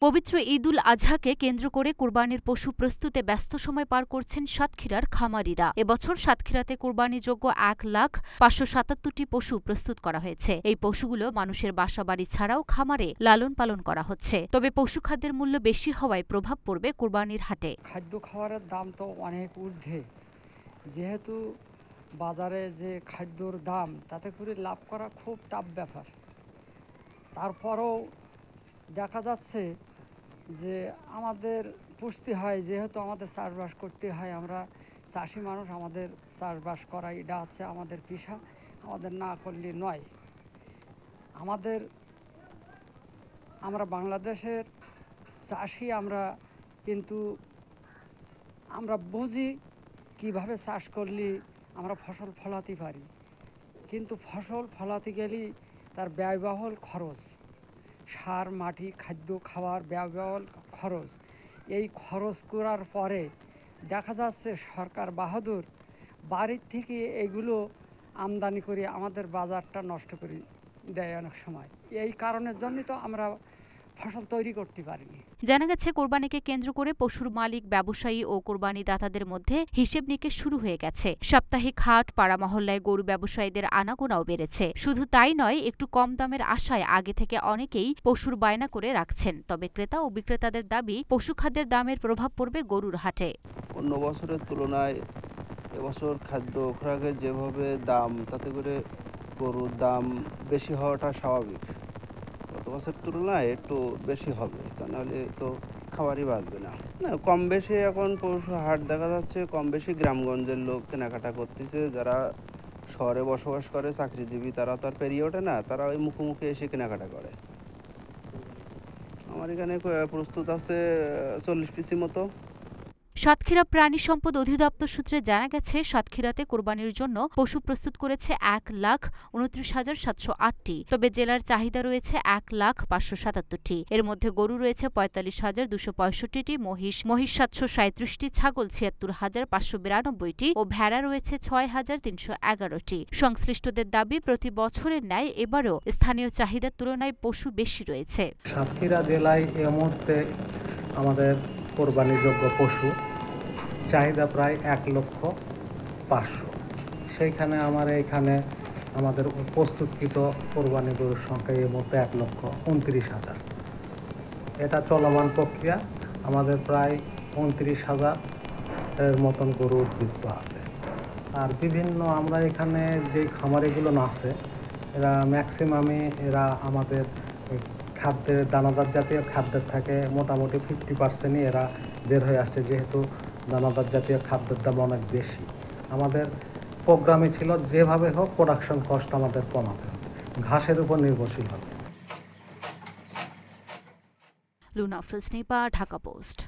পবিত্র ঈদুল আজহাকে কেন্দ্র করে কোরবানির পশু প্রস্তুতে ব্যস্ত সময় পার করছেন সাতক্ষীরার খামারিরা। এবছর সাতক্ষীরাতে কোরবানিযোগ্য ১,৫৭৭টি পশু প্রস্তুত করা হয়েছে। এই পশুগুলো মানুষের বাসাবাড়ি ছাড়াও খামারে লালন পালন করা হচ্ছে। তবে পশু খাদ্যের মূল্য বেশি হওয়ায় প্রভাব পড়বে কোরবানির হাটে। খাদ্য খাবারের দাম তো অনেক ঊর্ধ্বে, যেহেতু বাজারে যে খাদ্যর দাম তাতে করে লাভ করা খুব টাফ ব্যাপার। তারপরও দেখা যাচ্ছে যে আমাদের পুষতে হয়, যেহেতু আমাদের চাষবাস করতে হয়, আমরা চাষি মানুষ, আমাদের চাষবাস করা এটা হচ্ছে আমাদের পেশা, আমাদের না করলে নয়। আমরা বাংলাদেশের চাষি, কিন্তু আমরা বুঝি কিভাবে চাষ করলে আমরা ফসল ফলাতে পারি, কিন্তু ফসল ফলাতে গেলে তার ব্যয়বহুল খরচ, সার, মাটি, খাদ্য খাওয়ার ব্যয়বহুল খরচ, এই খরচ করার পরে দেখা যাচ্ছে সরকার বাহাদুর বাড়ির থেকে এগুলো আমদানি করে আমাদের বাজারটা নষ্ট করে দেয় অনেক সময়। এই কারণের জন্যই তো আমরা ফসল তৈরি করতে পারিনি। জানা গেছে, কোরবানিকে কেন্দ্র করে পশুর মালিক, ব্যবসায়ী ও কোরবানি দাতাদের মধ্যে হিসেব নিকেশ শুরু হয়ে গেছে। সাপ্তাহিক হাট, পাড়া মহল্লায় গরু ব্যবসায়ীদের আনাগোনাও বেড়েছে। শুধু তাই নয়, একটু কম দামের আশায় আগে থেকে অনেকেই পশুর বায়না করে রাখছেন। তবে ক্রেতা ও বিক্রেতাদের দাবি, পশু খাদ্যের দামের প্রভাব পড়বে গরুর হাটে। অন্য বছরের তুলনায় এবছর খাদ্য খোরাকের যেভাবে দাম, তাতে করে গরুর দাম বেশি হওয়াটা স্বাভাবিক। গত বছরের তুলনায় একটু বেশি হবে, তা নাহলে তো খাবারই বাঁচবে না। কম বেশি এখন পশু হাট দেখা যাচ্ছে, কম বেশি গ্রামগঞ্জের লোক কেনাকাটা করতেছে। যারা শহরে বসবাস করে, চাকরিজীবী, তারা তো আর পেরিয়ে ওঠে না, তারা ওই মুখোমুখি এসে কেনাকাটা করে। আমার এখানে প্রস্তুত আছে 40 পিসি মতো। সাতক্ষীরা প্রাণী সম্পদ অধিদপ্তর সূত্রে জানা গেছে, সাতক্ষীরাতে কোরবানির জন্য পশু প্রস্তুত করেছে ১,২৯,৭০৮টি। তবে জেলার চাহিদা রয়েছে ১,৫৭৭টি। এর মধ্যে গরু রয়েছে ৪৫,২৬৫টি, মহিষ ৭৩৭টি, ছাগল ৭৬,৫৯২টি ও ভেড়া রয়েছে ৬,৩১১টি। সংশ্লিষ্টদের দাবি, প্রতি বছরের ন্যায় এবারও স্থানীয় চাহিদার তুলনায় পশু বেশি রয়েছে। সাতক্ষীরা জেলায় এই মুহূর্তে আমাদের কোরবানিযোগ্য পশু চাহিদা প্রায় ১,৫০,০০০। সেইখানে আমাদের প্রস্তুতকৃত কোরবানি গরুর সংখ্যা এই মুহূর্তে ১,২৯,০০০। এটা চলমান প্রক্রিয়া। আমাদের প্রায় ২৯,০০০ মতন গরু উদ্বৃত্ত আছে। আর বিভিন্ন আমরা এখানে যে খামারিগুলো আছে, এরা ম্যাক্সিমামই আমাদের খাদ্যের, দানাদার জাতীয় খাদ্যের থাকে মোটামুটি 50%ই এরা বের হয়ে আসছে, যেহেতু দানাদার জাতীয় খাদ্যের দাম অনেক বেশি। আমাদের প্রোগ্রামে ছিল যেভাবে হোক প্রোডাকশন কস্ট আমাদের কমাতে হবে, ঘাসের উপর নির্ভরশীল হবে। লুনা ফ্রিসনিপা, ঢাকা পোস্ট।